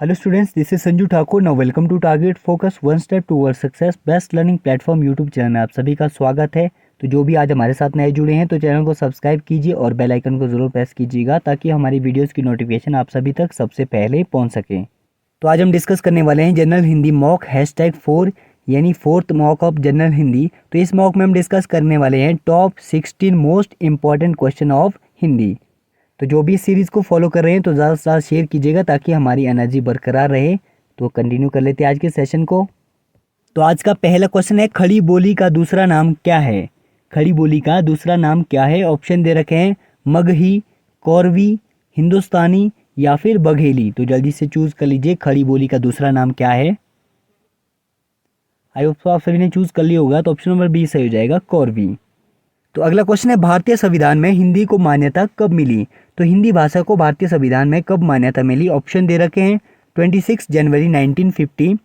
Hello students, this is Sanju Thakur. Now welcome to Target Focus one step toward success best learning platform YouTube channel में आप सभी का स्वागत है। तो जो भी आज हमारे साथ नए जुड़े हैं तो चैनल को सब्सक्राइब कीजिए और बेल आइकन को जरूर प्रेस कीजिएगा ताकि हमारी वीडियोस की नोटिफिकेशन आप सभी तक सबसे पहले पहुंच सके। तो आज हम डिस्कस करने वाले हैं जनरल हिंदी मॉक #4 यानी fourth mock of general Hindi. तो इस मॉक में हम डिस्कस करने वाले हैं top 16 most important question of Hindi. तो जो भी इस सीरीज़ को फॉलो कर रहे हैं तो ज़्यादा से ज़्यादा शेयर कीजिएगा ताकि हमारी एनर्जी बरकरार रहे। तो कंटिन्यू कर लेते हैं आज के सेशन को। तो आज का पहला क्वेश्चन है, खड़ी बोली का दूसरा नाम क्या है? खड़ी बोली का दूसरा नाम क्या है? ऑप्शन दे रखे हैं मगही, कौरवी, हिंदुस्तानी या फिर बघेली। तो जल्दी से चूज कर लीजिए, खड़ी बोली का दूसरा नाम क्या है। आई होप आप सभी ने चूज कर लिया होगा। तो ऑप्शन नंबर बी सही हो जाएगा, कौरवी। तो अगला क्वेश्चन है, भारतीय संविधान में हिंदी को मान्यता कब मिली? तो हिंदी भाषा को भारतीय संविधान में कब मान्यता मिली? ऑप्शन दे रखे हैं 26 जनवरी 1950,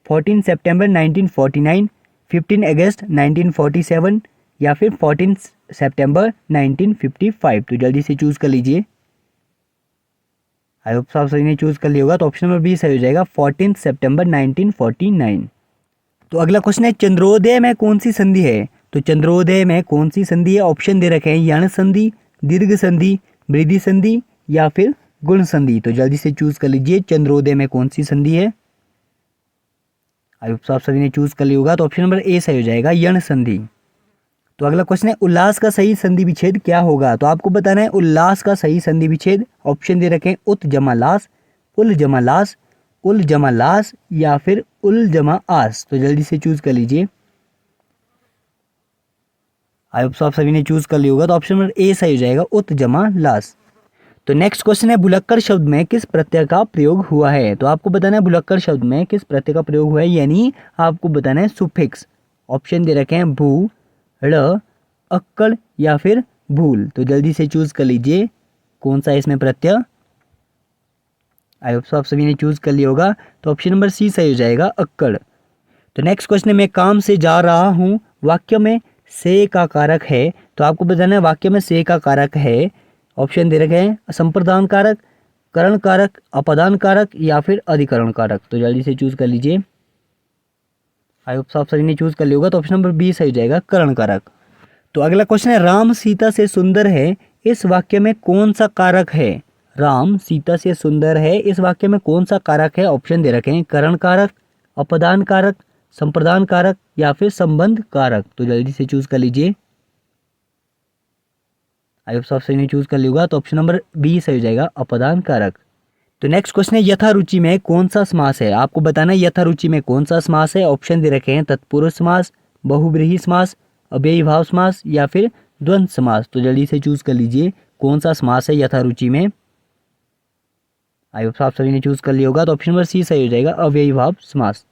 14 सितंबर 1949, 15 अगस्त 1947 या फिर 14 सितंबर 1955। तो जल्दी से चूज कर लीजिए। आई होप आप सभी ने चूज कर लिया होगा। तो ऑप्शन नंबर बी सही हो जाएगा, 14 सितंबर 1949। तो अगला क्वेश्चन है, चंद्रोदय में कौन सी संधि है? तो चंद्रोदय में कौन सी संधि है? ऑप्शन दे रखे हैं यण संधि, दीर्घ संधि, वृद्धि संधि या फिर गुण संधि। तो जल्दी से चूज कर लीजिए, चंद्रोदय में कौन सी संधि है। आई होप आप सभी ने चूज कर लिया होगा। तो ऑप्शन नंबर ए सही हो जाएगा, यण संधि। तो अगला क्वेश्चन है, उल्लास का सही संधि विच्छेद क्या होगा? तो आपको बताना है उल्लास का सही संधि विच्छेद। ऑप्शन दे रखे हैं उत जमा लास, उल जमा लास, उल जमा लास या फिर उल जमा आस। तो जल्दी से चूज कर लीजिए। आई होप आप सभी ने चूज कर लिया होगा। तो ऑप्शन नंबर ए सही हो जाएगा, उत जमा लास। तो नेक्स्ट क्वेश्चन है, भुलक्कड़ शब्द में किस प्रत्यय का प्रयोग हुआ है? तो आपको बताना है भुलक्कड़ शब्द में किस प्रत्यय का प्रयोग हुआ है, यानी आपको बताना है सुफिक्स। ऑप्शन दे रखे हैं भू, ड़, अक्कड़ या फिर भूल। तो जल्दी से चूज कर लीजिए कौन सा है इसमें प्रत्यय। आई होप आप सभी ने चूज कर लिया होगा। तो ऑप्शन नंबर सी सही हो जाएगा, अक्कड़। तो नेक्स्ट क्वेश्चन है, मैं काम से जा रहा हूँ वाक्य में से का कारक है। तो आपको बताना है वाक्य में से का कारक है। ऑप्शन दे रखे हैं संप्रदान कारक, करण कारक, अपदान कारक या फिर अधिकरण कारक। तो जल्दी से चूज कर लीजिए। आई होप आप सभी ने चूज कर लिया होगा। तो ऑप्शन नंबर बी सही हो जाएगा, करण कारक। तो अगला क्वेश्चन है, राम सीता से सुंदर है इस वाक्य में कौन सा कारक है? राम सीता से सुंदर है इस वाक्य में कौन सा कारक है? ऑप्शन दे रखे हैं करण कारक, अपदान कारक, संप्रदान कारक या फिर संबंध कारक। तो जल्दी से चूज कर लीजिए। आई होप आप सभी ने चूज कर लिया होगा। तो ऑप्शन नंबर बी सही हो जाएगा, अपदान कारक। तो नेक्स्ट क्वेश्चन है, यथारुचि में कौन सा समास है? आपको बताना है यथारुचि में कौन सा समास है। ऑप्शन दे रखे हैं तत्पुरुष समास, बहुब्रीहि समास, अव्ययी भाव समास या फिर द्वंद्व समास। तो जल्दी से चूज कर लीजिए कौन सा समास है यथारुचि में। आई होप आप सभी ने चूज कर लिया होगा। तो ऑप्शन नंबर सी सही हो जाएगा, अव्ययी भाव समास।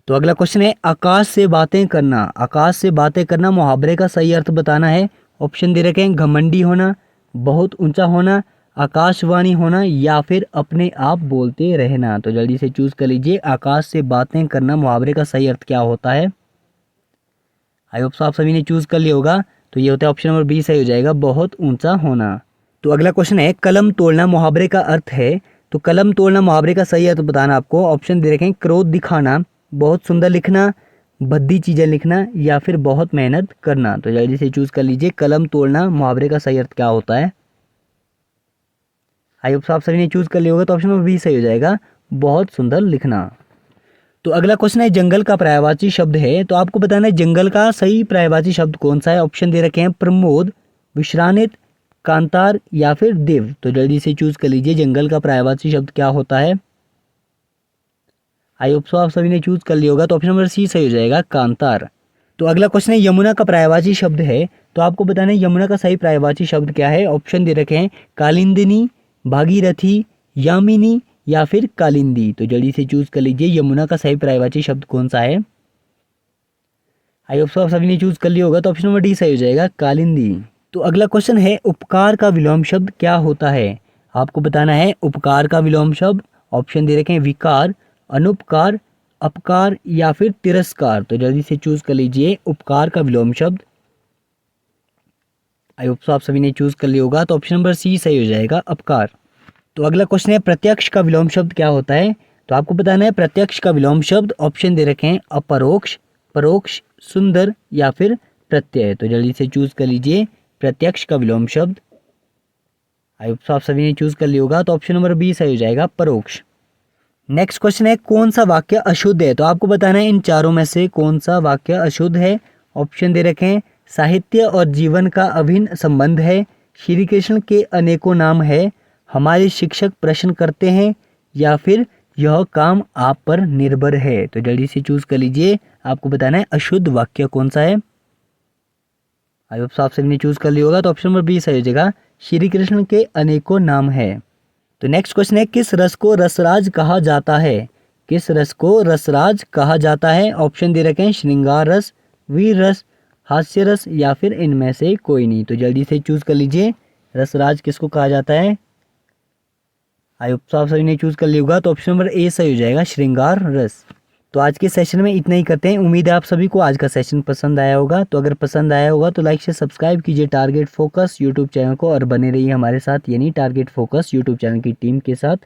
तो अगला क्वेश्चन है, आकाश से बातें करना। आकाश से बातें करना मुहावरे का सही अर्थ बताना है। ऑप्शन दे रखे हैं घमंडी होना, बहुत ऊंचा होना, आकाशवाणी होना या फिर अपने आप बोलते रहना। तो जल्दी से चूज कर लीजिए, आकाश से बातें करना मुहावरे का सही अर्थ क्या होता है। आई होप आप सभी ने चूज कर लिया होगा। तो ये होता है ऑप्शन नंबर बी सही हो जाएगा, बहुत ऊंचा होना। तो अगला क्वेश्चन है, कलम तोड़ना मुहावरे का अर्थ है। तो कलम तोड़ना मुहावरे का सही अर्थ बताना आपको। ऑप्शन दे रखे हैं क्रोध दिखाना, बहुत सुंदर लिखना, भद्दी चीजें लिखना या फिर बहुत मेहनत करना। तो जल्दी से चूज कर लीजिए, कलम तोड़ना मुहावरे का सही अर्थ क्या होता है। आई होप आप सभी ने चूज कर लिया होगा। तो ऑप्शन नंबर बी सही हो जाएगा, बहुत सुंदर लिखना। तो अगला क्वेश्चन है, जंगल का पर्यायवाची शब्द है। तो आपको बताना है जंगल का सही पर्यायवाची शब्द कौन सा है। ऑप्शन दे रखे हैं प्रमोद, विश्रानित, कांतार या फिर देव। तो जल्दी से चूज कर लीजिए, जंगल का पर्यायवाची शब्द क्या होता है। आई होप आप सभी ने चूज कर लिया होगा। तो ऑप्शन नंबर सी सही हो जाएगा, कांतार। तो अगला क्वेश्चन है, यमुना का पर्यायवाची शब्द है। तो आपको बताना है यमुना का सही पर्यायवाची शब्द क्या है। ऑप्शन दे रखे हैं कालिंदिनी, भागीरथी, यामिनी या फिर कालिंदी। तो जल्दी से चूज कर लीजिए, यमुना का सही पर्यायवाची शब्द कौन सा है। आई होप आप सभी ने चूज कर लिया होगा। तो ऑप्शन नंबर डी सही हो जाएगा, कालिंदी। तो अगला क्वेश्चन है, उपकार का विलोम शब्द क्या होता है। आपको बताना है उपकार का विलोम शब्द। ऑप्शन दे रखे हैं विकार, अनुपकार, अपकार या फिर तिरस्कार। तो जल्दी से चूज कर लीजिए, उपकार का विलोम शब्द। आई होप आप सभी ने चूज कर लिया होगा। तो ऑप्शन नंबर सी सही हो जाएगा, अपकार। तो अगला क्वेश्चन है, प्रत्यक्ष का विलोम शब्द क्या होता है। तो आपको बताना है प्रत्यक्ष का विलोम शब्द। ऑप्शन दे रखे हैं अपरोक्ष, परोक्ष, सुंदर या फिर प्रत्यय। तो जल्दी से चूज कर लीजिए प्रत्यक्ष का विलोम शब्द। आप सभी ने चूज कर लिया होगा, तो ऑप्शन नंबर बी सही हो जाएगा, परोक्ष। नेक्स्ट क्वेश्चन है कौन सा वाक्य अशुद्ध है। तो आपको बताना है इन चारों में से कौन सा वाक्य अशुद्ध है। ऑप्शन दे रखे हैं साहित्य और जीवन का अभिन्न संबंध है, श्री कृष्ण के अनेकों नाम है, हमारे शिक्षक प्रश्न करते हैं, या फिर यह काम आप पर निर्भर है। तो जल्दी से चूज कर लीजिए, आपको बताना है अशुद्ध वाक्य कौन सा है। आप सभी ने चूज कर लिया होगा, तो ऑप्शन नंबर बी सही हो जाएगा, श्री कृष्ण के अनेकों नाम है। तो नेक्स्ट क्वेश्चन है किस रस को रसराज कहा जाता है। किस रस को रसराज कहा जाता है। ऑप्शन दे रखे हैं श्रृंगार रस, वीर रस, हास्य रस या फिर इनमें से कोई नहीं। तो जल्दी से चूज कर लीजिए रसराज किसको कहा जाता है। आप सभी ने चूज कर लिया होगा, तो ऑप्शन नंबर ए सही हो जाएगा, श्रृंगार रस। तो आज के सेशन में इतना ही करते हैं। उम्मीद है आप सभी को आज का सेशन पसंद आया होगा। तो अगर पसंद आया होगा तो लाइक से सब्सक्राइब कीजिए टारगेट फोकस यूट्यूब चैनल को और बने रहिए हमारे साथ, यानी टारगेट फोकस यूट्यूब चैनल की टीम के साथ।